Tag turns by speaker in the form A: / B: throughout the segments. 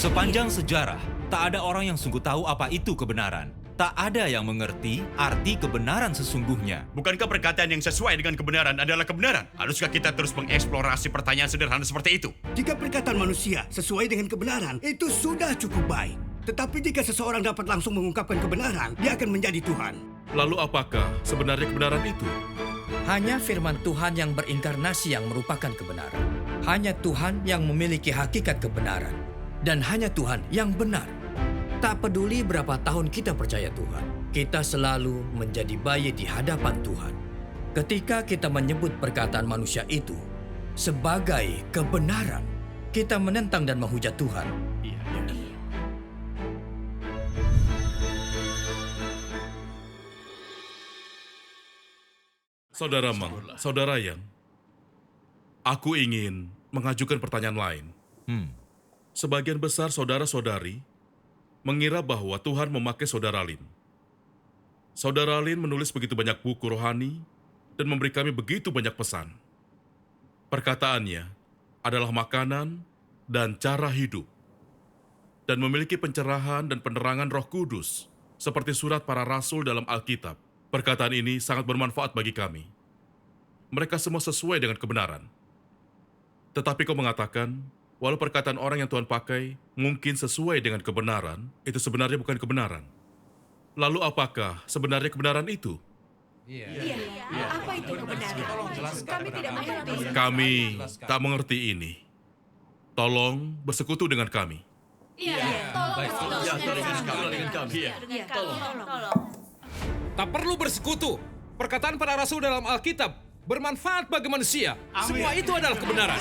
A: Sepanjang sejarah, tak ada orang yang sungguh tahu apa itu kebenaran. Tak ada yang mengerti arti kebenaran sesungguhnya.
B: Bukankah perkataan yang sesuai dengan kebenaran adalah kebenaran? Haruskah kita terus mengeksplorasi pertanyaan sederhana seperti itu?
C: Jika perkataan manusia sesuai dengan kebenaran, itu sudah cukup baik. Tetapi jika seseorang dapat langsung mengungkapkan kebenaran, dia akan menjadi Tuhan.
D: Lalu apakah sebenarnya kebenaran itu?
E: Hanya firman Tuhan yang berinkarnasi yang merupakan kebenaran. Hanya Tuhan yang memiliki hakikat kebenaran. Dan hanya Tuhan yang benar. Tak peduli berapa tahun kita percaya Tuhan, kita selalu menjadi bayi di hadapan Tuhan. Ketika kita menyebut perkataan manusia itu sebagai kebenaran, kita menentang dan menghujat Tuhan.
D: Saudara Mang, Saudara Yang, aku ingin mengajukan pertanyaan lain. Sebagian besar saudara-saudari mengira bahwa Tuhan memakai Saudara Lin. Saudara Lin menulis begitu banyak buku rohani dan memberi kami begitu banyak pesan. Perkataannya adalah makanan dan cara hidup, dan memiliki pencerahan dan penerangan Roh Kudus, seperti surat para rasul dalam Alkitab. Perkataan ini sangat bermanfaat bagi kami. Mereka semua sesuai dengan kebenaran. Tetapi kau mengatakan, walau perkataan orang yang Tuhan pakai mungkin sesuai dengan kebenaran, itu sebenarnya bukan kebenaran. Lalu apakah sebenarnya kebenaran itu?
F: Apa itu kebenaran? Kami tidak mengerti.
D: Kami tak mengerti ini. Tolong bersekutu dengan kami.
F: Tolong.
G: Tak perlu bersekutu. Perkataan para rasul dalam Alkitab bermanfaat bagi manusia. Semua itu adalah kebenaran.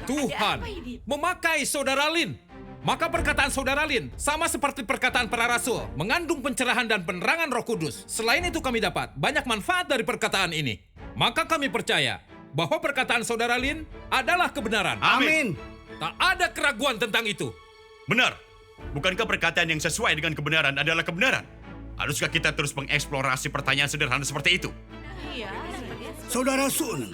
G: Tuhan memakai Saudara Lin. Maka perkataan Saudara Lin sama seperti perkataan para rasul, mengandung pencerahan dan penerangan Roh Kudus. Selain itu kami dapat banyak manfaat dari perkataan ini. Maka kami percaya bahwa perkataan Saudara Lin adalah kebenaran.
C: Amin.
G: Tak ada keraguan tentang itu.
B: Benar. Bukankah perkataan yang sesuai dengan kebenaran adalah kebenaran? Haruskah kita terus mengeksplorasi pertanyaan sederhana seperti itu?
C: Saudara Sun,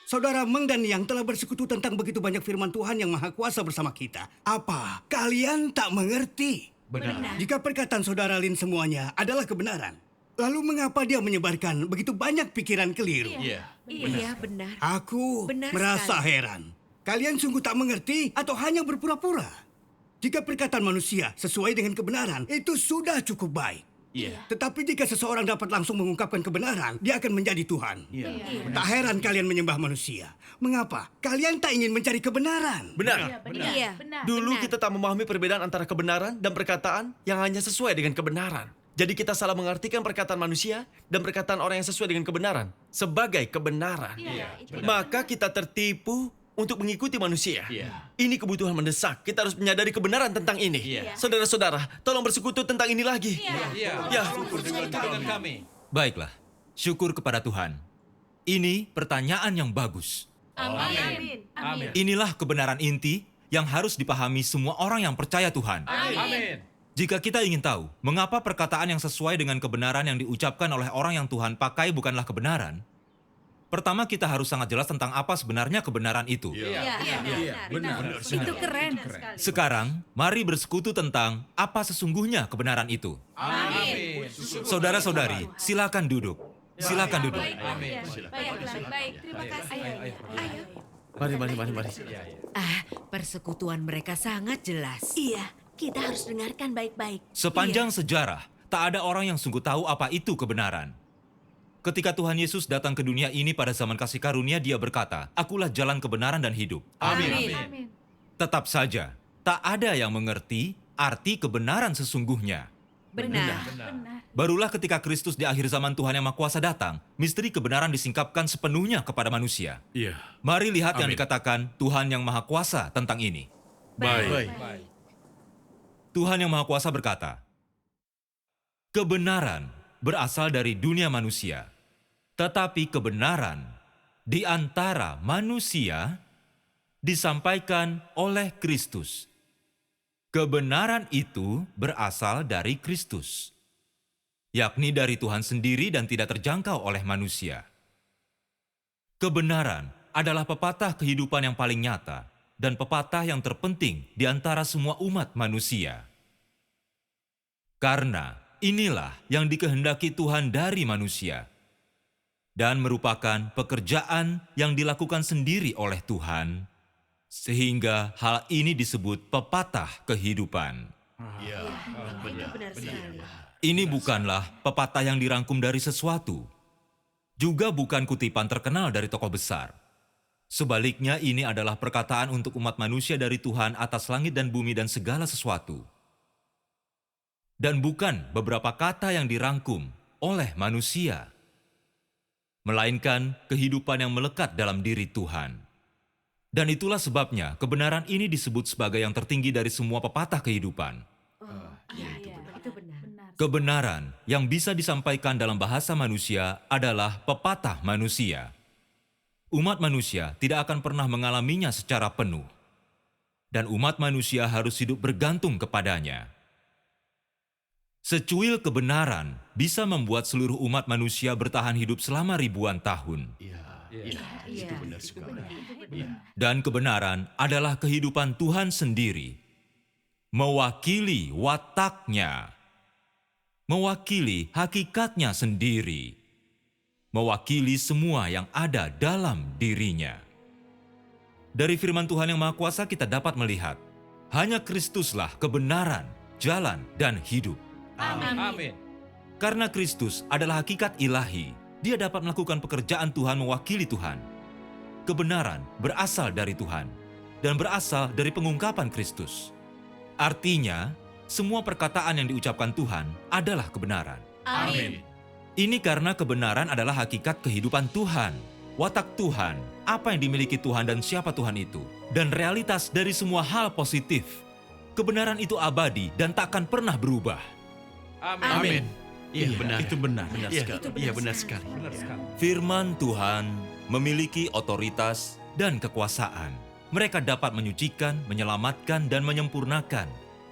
C: Saudara Meng dan Yang telah bersekutu tentang begitu banyak firman Tuhan yang Maha Kuasa bersama kita. Apa kalian tak mengerti?
F: Benar.
C: Jika perkataan Saudara Lin semuanya adalah kebenaran, lalu mengapa dia menyebarkan begitu banyak pikiran keliru?
F: Iya, benar.
C: Aku
F: Benar
C: merasa
F: sekali.
C: heran. Kalian sungguh tak mengerti atau hanya berpura-pura? Jika perkataan manusia sesuai dengan kebenaran, itu sudah cukup baik. Tetapi jika seseorang dapat langsung mengungkapkan kebenaran, dia akan menjadi Tuhan. Tak heran kalian menyembah manusia. Mengapa? Kalian tak ingin mencari kebenaran.
H: Benar.
F: Iya.
H: Dulu kita tak memahami perbedaan antara kebenaran dan perkataan yang hanya sesuai dengan kebenaran. Jadi kita salah mengartikan perkataan manusia dan perkataan orang yang sesuai dengan kebenaran sebagai kebenaran. Maka kita tertipu untuk mengikuti manusia. Ini kebutuhan mendesak. Kita harus menyadari kebenaran tentang ini. Saudara-saudara, tolong bersekutu tentang ini lagi.
G: Dengan kami.
A: Baiklah, syukur kepada Tuhan. Ini pertanyaan yang bagus.
F: Amin.
A: Inilah kebenaran inti yang harus dipahami semua orang yang percaya Tuhan.
G: Amin.
A: Jika kita ingin tahu mengapa perkataan yang sesuai dengan kebenaran yang diucapkan oleh orang yang Tuhan pakai bukanlah kebenaran, pertama kita harus sangat jelas tentang apa sebenarnya kebenaran itu.
F: Benar. Itu keren.
A: Sekarang, mari bersekutu tentang apa sesungguhnya kebenaran itu.
G: Amin.
A: Saudara-saudari, silakan duduk. Silakan duduk.
F: Baik. Terima kasih. Ayo.
H: Mari.
F: Persekutuan mereka sangat jelas. Iya, kita harus dengarkan baik-baik.
A: Sepanjang sejarah, tak ada orang yang sungguh tahu apa itu kebenaran. Ketika Tuhan Yesus datang ke dunia ini pada zaman kasih karunia, dia berkata, "Akulah jalan kebenaran dan hidup."
F: Amin.
A: Tetap saja, tak ada yang mengerti arti kebenaran sesungguhnya.
F: Benar.
A: Barulah ketika Kristus di akhir zaman Tuhan yang Maha Kuasa datang, misteri kebenaran disingkapkan sepenuhnya kepada manusia.
D: Iya.
A: Mari lihat yang
D: Amin.
A: dikatakan Tuhan yang Maha Kuasa tentang ini.
D: Baik.
A: Tuhan yang Maha Kuasa berkata, "Kebenaran berasal dari dunia manusia, tetapi kebenaran di antara manusia disampaikan oleh Kristus. Kebenaran itu berasal dari Kristus, yakni dari Tuhan sendiri dan tidak terjangkau oleh manusia. Kebenaran adalah pepatah kehidupan yang paling nyata dan pepatah yang terpenting di antara semua umat manusia. Karena inilah yang dikehendaki Tuhan dari manusia, dan merupakan pekerjaan yang dilakukan sendiri oleh Tuhan, sehingga hal ini disebut pepatah kehidupan.
F: Benar sekali.
A: Ini bukanlah pepatah yang dirangkum dari sesuatu, juga bukan kutipan terkenal dari tokoh besar. Sebaliknya, ini adalah perkataan untuk umat manusia dari Tuhan atas langit dan bumi dan segala sesuatu. Dan bukan beberapa kata yang dirangkum oleh manusia, melainkan kehidupan yang melekat dalam diri Tuhan. Dan itulah sebabnya kebenaran ini disebut sebagai yang tertinggi dari semua pepatah kehidupan.
F: Itu benar.
A: Kebenaran yang bisa disampaikan dalam bahasa manusia adalah pepatah manusia. Umat manusia tidak akan pernah mengalaminya secara penuh. Dan umat manusia harus hidup bergantung kepadanya. Secuil kebenaran bisa membuat seluruh umat manusia bertahan hidup selama ribuan tahun.
B: Itu benar sekali.
A: Dan kebenaran adalah kehidupan Tuhan sendiri, mewakili wataknya, mewakili hakikatnya sendiri, mewakili semua yang ada dalam dirinya. Dari firman Tuhan yang Maha Kuasa kita dapat melihat, hanya Kristuslah kebenaran, jalan, dan hidup.
G: Amin.
A: Karena Kristus adalah hakikat ilahi, Dia dapat melakukan pekerjaan Tuhan mewakili Tuhan. Kebenaran berasal dari Tuhan dan berasal dari pengungkapan Kristus. Artinya, semua perkataan yang diucapkan Tuhan adalah kebenaran.
F: Amin.
A: Ini karena kebenaran adalah hakikat kehidupan Tuhan, watak Tuhan, apa yang dimiliki Tuhan dan siapa Tuhan itu, dan realitas dari semua hal positif. Kebenaran itu abadi dan takkan pernah berubah.
B: Amin. Iya, benar.
I: Itu benar.
B: Iya, benar sekali.
A: Firman Tuhan memiliki otoritas dan kekuasaan. Mereka dapat menyucikan, menyelamatkan, dan menyempurnakan,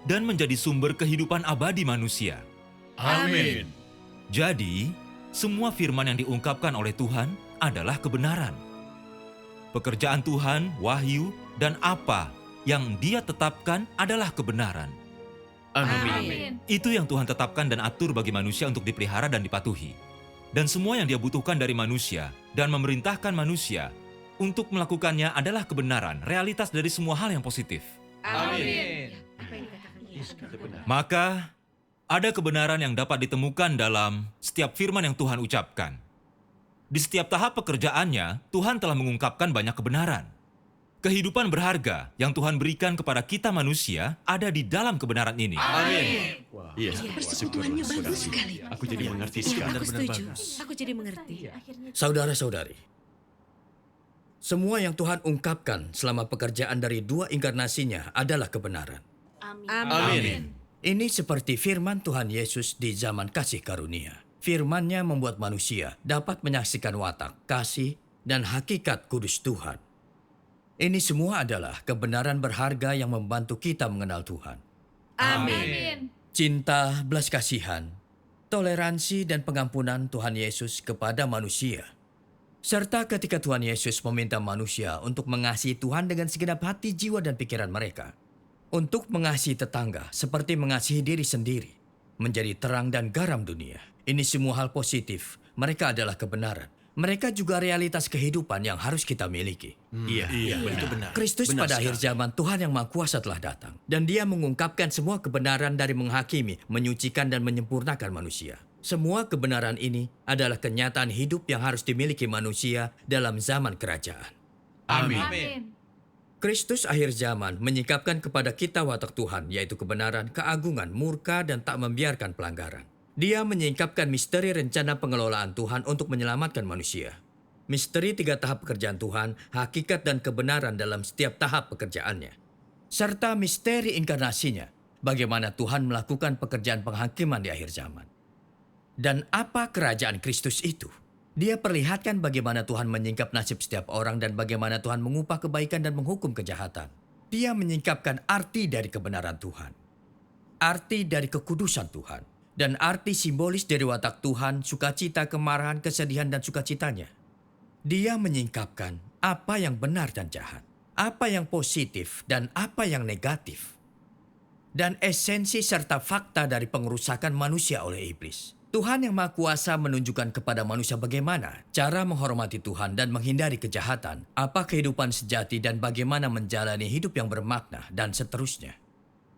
A: dan menjadi sumber kehidupan abadi manusia.
B: Amin.
A: Jadi, semua firman yang diungkapkan oleh Tuhan adalah kebenaran. Pekerjaan Tuhan, wahyu, dan apa yang Dia tetapkan adalah kebenaran.
B: Amin.
A: Itu yang Tuhan tetapkan dan atur bagi manusia untuk dipelihara dan dipatuhi. Dan semua yang Dia butuhkan dari manusia dan memerintahkan manusia untuk melakukannya adalah kebenaran, realitas dari semua hal yang positif.
G: Amin.
A: Maka, ada kebenaran yang dapat ditemukan dalam setiap firman yang Tuhan ucapkan. Di setiap tahap pekerjaannya, Tuhan telah mengungkapkan banyak kebenaran. Kehidupan berharga yang Tuhan berikan kepada kita manusia ada di dalam kebenaran ini.
B: Amin. Iya,
F: Persekutuannya bagus sekali.
B: Aku jadi mengerti
F: Iya,
B: sekarang.
F: aku setuju. Aku jadi mengerti.
E: Saudara-saudari, semua yang Tuhan ungkapkan selama pekerjaan dari dua inkarnasinya adalah kebenaran.
B: Amin.
E: Ini seperti firman Tuhan Yesus di zaman kasih karunia. Firman-Nya membuat manusia dapat menyaksikan watak, kasih, dan hakikat kudus Tuhan. Ini semua adalah kebenaran berharga yang membantu kita mengenal Tuhan.
F: Amin.
E: Cinta, belas kasihan, toleransi, dan pengampunan Tuhan Yesus kepada manusia. Serta ketika Tuhan Yesus meminta manusia untuk mengasihi Tuhan dengan segenap hati, jiwa, dan pikiran mereka. Untuk mengasihi tetangga seperti mengasihi diri sendiri. Menjadi terang dan garam dunia. Ini semua hal positif. Mereka adalah kebenaran. Mereka juga realitas kehidupan yang harus kita miliki.
B: Iya, itu benar.
E: Kristus pada akhir zaman, Tuhan yang Maha Kuasa telah datang. Dan Dia mengungkapkan semua kebenaran dari menghakimi, menyucikan, dan menyempurnakan manusia. Semua kebenaran ini adalah kenyataan hidup yang harus dimiliki manusia dalam zaman kerajaan.
B: Amin.
E: Kristus akhir zaman menyingkapkan kepada kita watak Tuhan, yaitu kebenaran, keagungan, murka, dan tak membiarkan pelanggaran. Dia menyingkapkan misteri rencana pengelolaan Tuhan untuk menyelamatkan manusia. Misteri 3 tahap pekerjaan Tuhan, hakikat dan kebenaran dalam setiap tahap pekerjaannya. Serta misteri inkarnasinya, bagaimana Tuhan melakukan pekerjaan penghakiman di akhir zaman. Dan apa kerajaan Kristus itu? Dia perlihatkan bagaimana Tuhan menyingkap nasib setiap orang dan bagaimana Tuhan mengupah kebaikan dan menghukum kejahatan. Dia menyingkapkan arti dari kebenaran Tuhan. Arti dari kekudusan Tuhan. Dan arti simbolis dari watak Tuhan, sukacita, kemarahan, kesedihan, dan sukacitanya. Dia menyingkapkan apa yang benar dan jahat. apa yang positif dan apa yang negatif, dan esensi serta fakta dari pengerusakan manusia oleh iblis. Tuhan yang Maha Kuasa menunjukkan kepada manusia bagaimana cara menghormati Tuhan dan menghindari kejahatan, apa kehidupan sejati dan bagaimana menjalani hidup yang bermakna, dan seterusnya.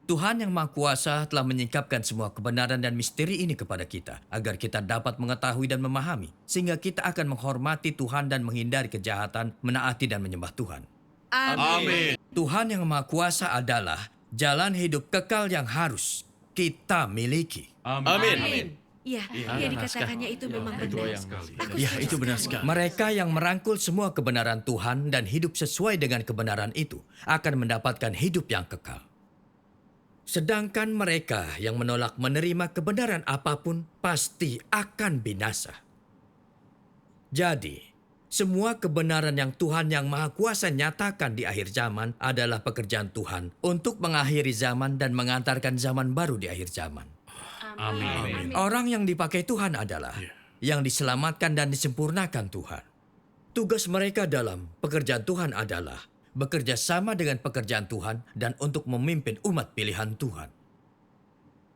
E: Tuhan yang Maha Kuasa telah menyingkapkan semua kebenaran dan misteri ini kepada kita, agar kita dapat mengetahui dan memahami, sehingga kita akan menghormati Tuhan dan menghindari kejahatan, menaati dan menyembah Tuhan.
B: Amin.
E: Tuhan yang Maha Kuasa adalah jalan hidup kekal yang harus kita miliki.
H: Amin.
F: Ya, yang dikatakannya itu memang benar. Aku
H: Ya,
F: setuju
H: itu benar
F: sekali.
H: sekali.
E: Mereka yang merangkul semua kebenaran Tuhan dan hidup sesuai dengan kebenaran itu akan mendapatkan hidup yang kekal. Sedangkan mereka yang menolak menerima kebenaran apapun pasti akan binasa. Jadi, semua kebenaran yang Tuhan yang Maha Kuasa nyatakan di akhir zaman adalah pekerjaan Tuhan untuk mengakhiri zaman dan mengantarkan zaman baru di akhir zaman.
B: Amin.
E: Orang yang dipakai Tuhan adalah yang diselamatkan dan disempurnakan Tuhan. Tugas mereka dalam pekerjaan Tuhan adalah bekerja sama dengan pekerjaan Tuhan dan untuk memimpin umat pilihan Tuhan.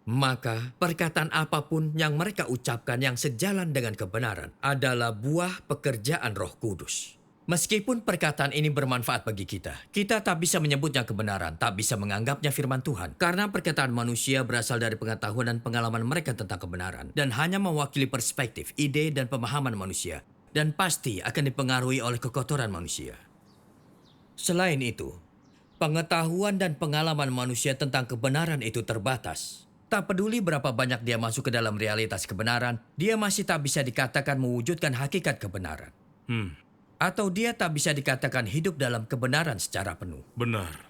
E: Maka perkataan apapun yang mereka ucapkan yang sejalan dengan kebenaran adalah buah pekerjaan Roh Kudus. Meskipun perkataan ini bermanfaat bagi kita tak bisa menyebutnya kebenaran, tak bisa menganggapnya firman Tuhan. Karena perkataan manusia berasal dari pengetahuan dan pengalaman mereka tentang kebenaran dan hanya mewakili perspektif, ide, dan pemahaman manusia. Dan pasti akan dipengaruhi oleh kekotoran manusia. Selain itu, pengetahuan dan pengalaman manusia tentang kebenaran itu terbatas. Tak peduli berapa banyak dia masuk ke dalam realitas kebenaran, dia masih tak bisa dikatakan mewujudkan hakikat kebenaran. Atau dia tak bisa dikatakan hidup dalam kebenaran secara penuh.
D: Benar.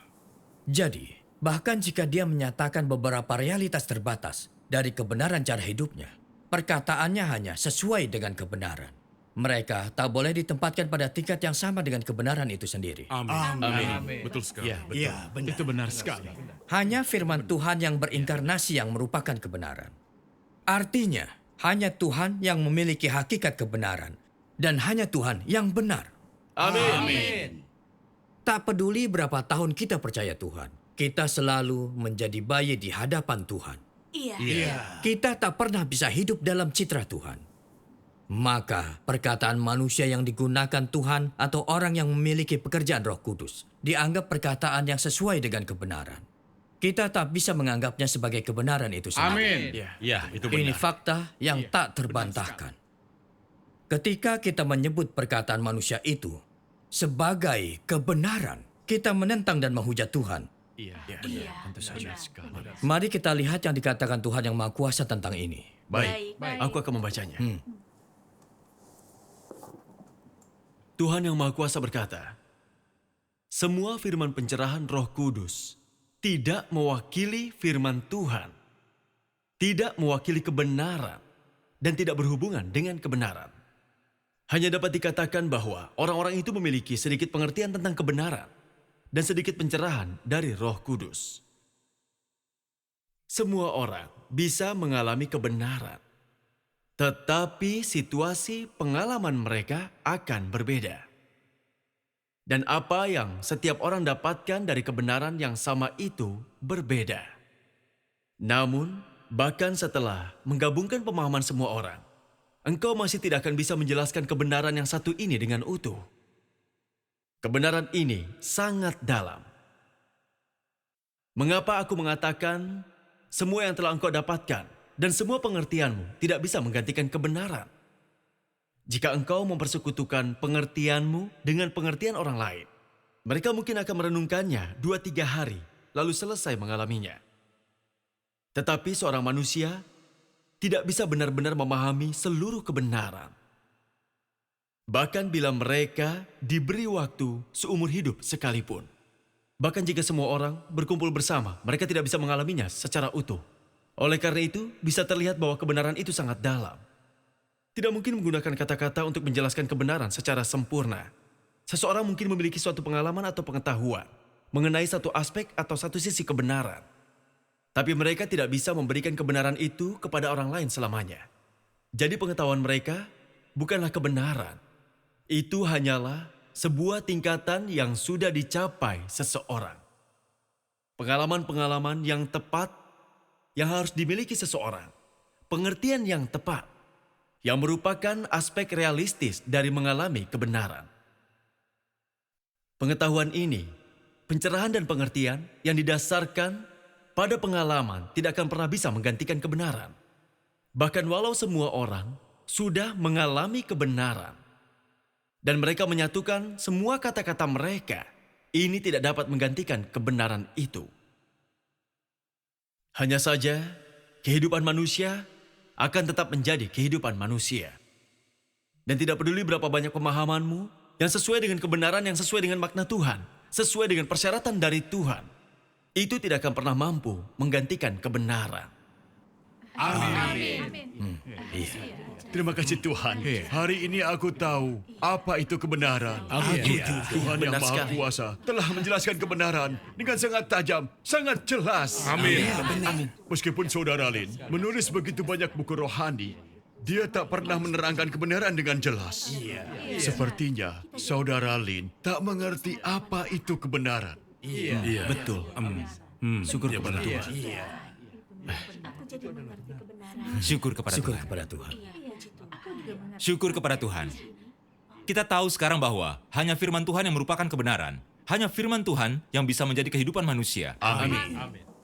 E: Jadi, bahkan jika dia menyatakan beberapa realitas terbatas dari kebenaran cara hidupnya, perkataannya hanya sesuai dengan kebenaran. Mereka tak boleh ditempatkan pada tingkat yang sama dengan kebenaran itu sendiri.
D: Amin. Betul sekali.
C: Ya, benar.
B: Itu benar sekali.
E: Hanya firman Tuhan yang berinkarnasi yang merupakan kebenaran. Artinya, hanya Tuhan yang memiliki hakikat kebenaran. Dan hanya Tuhan yang benar.
H: Amin.
E: Tak peduli berapa tahun kita percaya Tuhan, kita selalu menjadi bayi di hadapan Tuhan.
F: Iya.
E: Kita tak pernah bisa hidup dalam citra Tuhan. Maka perkataan manusia yang digunakan Tuhan atau orang yang memiliki pekerjaan Roh Kudus dianggap perkataan yang sesuai dengan kebenaran. Kita tak bisa menganggapnya sebagai kebenaran itu sendiri.
B: Ya, itu
E: Ini
B: benar.
E: fakta yang tak terbantahkan. Ketika kita menyebut perkataan manusia itu sebagai kebenaran, kita menentang dan menghujat Tuhan.
B: Tentu saja.
E: Mari kita lihat yang dikatakan Tuhan yang Maha Kuasa tentang ini.
H: Baik, aku akan membacanya. Tuhan yang Maha Kuasa berkata, semua firman pencerahan Roh Kudus tidak mewakili firman Tuhan, tidak mewakili kebenaran, dan tidak berhubungan dengan kebenaran. Hanya dapat dikatakan bahwa orang-orang itu memiliki sedikit pengertian tentang kebenaran dan sedikit pencerahan dari Roh Kudus. Semua orang bisa mengalami kebenaran, tetapi situasi pengalaman mereka akan berbeda. Dan apa yang setiap orang dapatkan dari kebenaran yang sama itu berbeda. Namun, bahkan setelah menggabungkan pemahaman semua orang, engkau masih tidak akan bisa menjelaskan kebenaran yang satu ini dengan utuh. Kebenaran ini sangat dalam. Mengapa aku mengatakan semua yang telah engkau dapatkan dan semua pengertianmu tidak bisa menggantikan kebenaran? Jika engkau mempersekutukan pengertianmu dengan pengertian orang lain, mereka mungkin akan merenungkannya 2-3 hari, lalu selesai mengalaminya. Tetapi seorang manusia tidak bisa benar-benar memahami seluruh kebenaran. Bahkan bila mereka diberi waktu seumur hidup sekalipun. Bahkan jika semua orang berkumpul bersama, mereka tidak bisa mengalaminya secara utuh. Oleh karena itu, bisa terlihat bahwa kebenaran itu sangat dalam. Tidak mungkin menggunakan kata-kata untuk menjelaskan kebenaran secara sempurna. Seseorang mungkin memiliki suatu pengalaman atau pengetahuan mengenai satu aspek atau satu sisi kebenaran. Tapi mereka tidak bisa memberikan kebenaran itu kepada orang lain selamanya. Jadi pengetahuan mereka bukanlah kebenaran. Itu hanyalah sebuah tingkatan yang sudah dicapai seseorang. Pengalaman-pengalaman yang tepat yang harus dimiliki seseorang. Pengertian yang tepat yang merupakan aspek realistis dari mengalami kebenaran. Pengetahuan ini, pencerahan dan pengertian yang didasarkan pada pengalaman tidak akan pernah bisa menggantikan kebenaran. Bahkan walau semua orang sudah mengalami kebenaran dan mereka menyatukan semua kata-kata mereka, ini tidak dapat menggantikan kebenaran itu. Hanya saja, kehidupan manusia akan tetap menjadi kehidupan manusia. Dan tidak peduli berapa banyak pemahamanmu yang sesuai dengan kebenaran yang sesuai dengan makna Tuhan, sesuai dengan persyaratan dari Tuhan, itu tidak akan pernah mampu menggantikan kebenaran.
B: Terima kasih Tuhan. Hari ini aku tahu apa itu kebenaran. Tuhan yang
H: Benar
B: Maha
H: sekali.
B: Kuasa telah menjelaskan kebenaran dengan sangat tajam, sangat jelas.
D: Amin.
B: Meskipun Saudara Lin menulis begitu banyak buku rohani, dia tak pernah menerangkan kebenaran dengan jelas. Sepertinya Saudara Lin tak mengerti apa itu kebenaran.
D: Iya.
H: Betul. Syukur kepada Tuhan.
A: Syukur kepada
E: Syukur
A: Tuhan.
E: kepada Tuhan.
A: Syukur kepada Tuhan. Kita tahu sekarang bahwa hanya firman Tuhan yang merupakan kebenaran. Hanya firman Tuhan yang bisa menjadi kehidupan manusia.
B: Amin.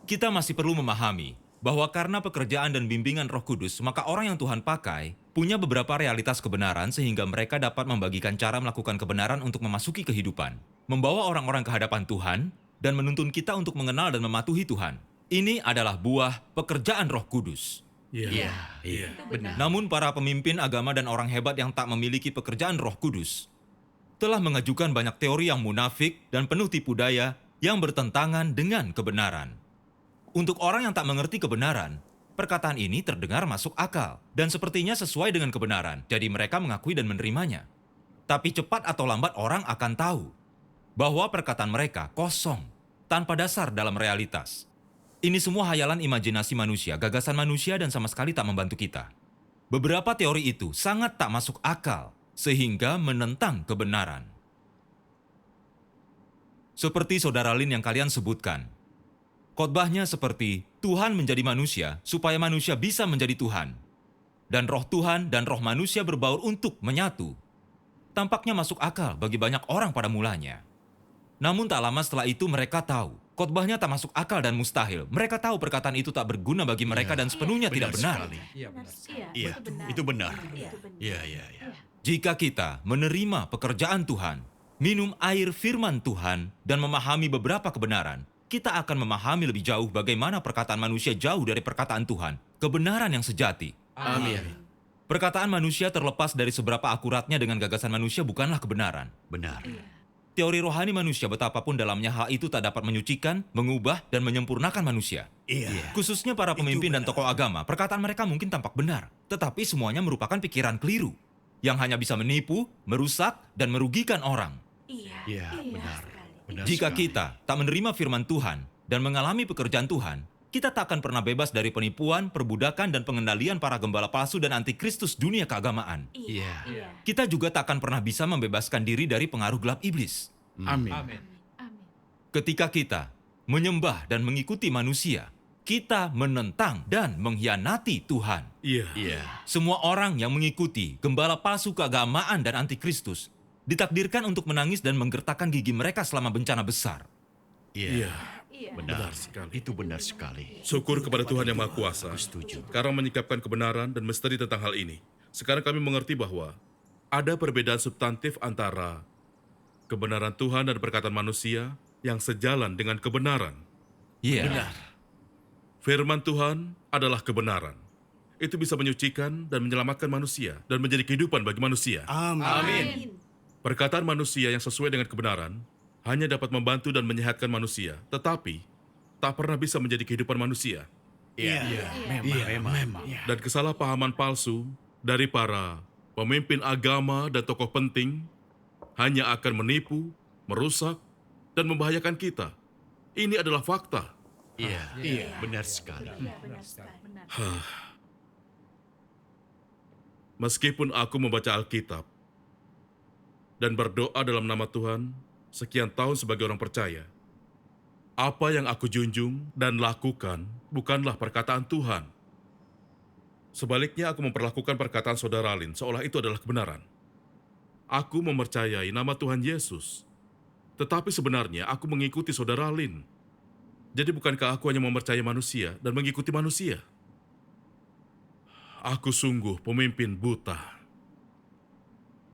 A: Kita masih perlu memahami bahwa karena pekerjaan dan bimbingan Roh Kudus, maka orang yang Tuhan pakai punya beberapa realitas kebenaran sehingga mereka dapat membagikan cara melakukan kebenaran untuk memasuki kehidupan, membawa orang-orang ke hadapan Tuhan, dan menuntun kita untuk mengenal dan mematuhi Tuhan. Ini adalah buah pekerjaan Roh Kudus.
D: Iya.
A: Namun para pemimpin agama dan orang hebat yang tak memiliki pekerjaan Roh Kudus telah mengajukan banyak teori yang munafik dan penuh tipu daya yang bertentangan dengan kebenaran. Untuk orang yang tak mengerti kebenaran, perkataan ini terdengar masuk akal dan sepertinya sesuai dengan kebenaran, jadi mereka mengakui dan menerimanya. Tapi cepat atau lambat orang akan tahu bahwa perkataan mereka kosong, tanpa dasar dalam realitas. Ini semua hayalan imajinasi manusia, gagasan manusia, dan sama sekali tak membantu kita. Beberapa teori itu sangat tak masuk akal, sehingga menentang kebenaran. Seperti Saudara Lin yang kalian sebutkan, khotbahnya seperti Tuhan menjadi manusia supaya manusia bisa menjadi Tuhan. Dan roh Tuhan dan roh manusia berbaur untuk menyatu. Tampaknya masuk akal bagi banyak orang pada mulanya. Namun tak lama setelah itu mereka tahu, khotbahnya tak masuk akal dan mustahil. Mereka tahu perkataan itu tak berguna bagi mereka dan sepenuhnya tidak benar.
B: Sekali. Iya, itu benar. Iya.
A: Jika kita menerima pekerjaan Tuhan, minum air firman Tuhan, dan memahami beberapa kebenaran, kita akan memahami lebih jauh bagaimana perkataan manusia jauh dari perkataan Tuhan, kebenaran yang sejati.
H: Amin.
A: Perkataan manusia terlepas dari seberapa akuratnya dengan gagasan manusia bukanlah kebenaran.
B: Benar.
A: Teori rohani manusia betapapun dalamnya hal itu tak dapat menyucikan, mengubah, dan menyempurnakan manusia.
C: Iya.
A: Khususnya para pemimpin dan tokoh agama, perkataan mereka mungkin tampak benar, tetapi semuanya merupakan pikiran keliru yang hanya bisa menipu, merusak, dan merugikan orang.
B: Iya, benar. Benar
A: Jika
B: sekali.
A: kita tak menerima firman Tuhan dan mengalami pekerjaan Tuhan, kita tak akan pernah bebas dari penipuan, perbudakan, dan pengendalian para gembala palsu dan antikristus dunia keagamaan.
B: Iya.
A: Kita juga tak akan pernah bisa membebaskan diri dari pengaruh gelap iblis.
D: Amin.
A: Ketika kita menyembah dan mengikuti manusia, kita menentang dan mengkhianati Tuhan.
D: Iya.
A: Semua orang yang mengikuti gembala palsu keagamaan dan antikristus ditakdirkan untuk menangis dan menggertakkan gigi mereka selama bencana besar.
B: Iya.
D: Benar sekali.
B: Itu benar sekali.
D: Syukur kepada Tuhan Yang Maha Kuasa.
B: Setuju.
D: Karena menyikapkan kebenaran dan misteri tentang hal ini. Sekarang kami mengerti bahwa ada perbedaan substantif antara kebenaran Tuhan dan perkataan manusia yang sejalan dengan kebenaran.
A: Iya.
D: Firman Tuhan adalah kebenaran. Itu bisa menyucikan dan menyelamatkan manusia dan menjadi kehidupan bagi manusia.
C: Amin.
D: Perkataan manusia yang sesuai dengan kebenaran hanya dapat membantu dan menyehatkan manusia, tetapi tak pernah bisa menjadi kehidupan manusia.
C: Memang.
D: Dan kesalahpahaman palsu dari para pemimpin agama dan tokoh penting hanya akan menipu, merusak, dan membahayakan kita. Ini adalah fakta.
B: Iya, benar sekali.
D: Meskipun aku membaca Alkitab, dan berdoa dalam nama Tuhan sekian tahun sebagai orang percaya. Apa yang aku junjung dan lakukan bukanlah perkataan Tuhan. Sebaliknya aku memperlakukan perkataan saudara Lin seolah itu adalah kebenaran. Aku mempercayai nama Tuhan Yesus. Tetapi sebenarnya aku mengikuti saudara Lin. Jadi bukankah aku hanya mempercayai manusia dan mengikuti manusia? Aku sungguh pemimpin buta.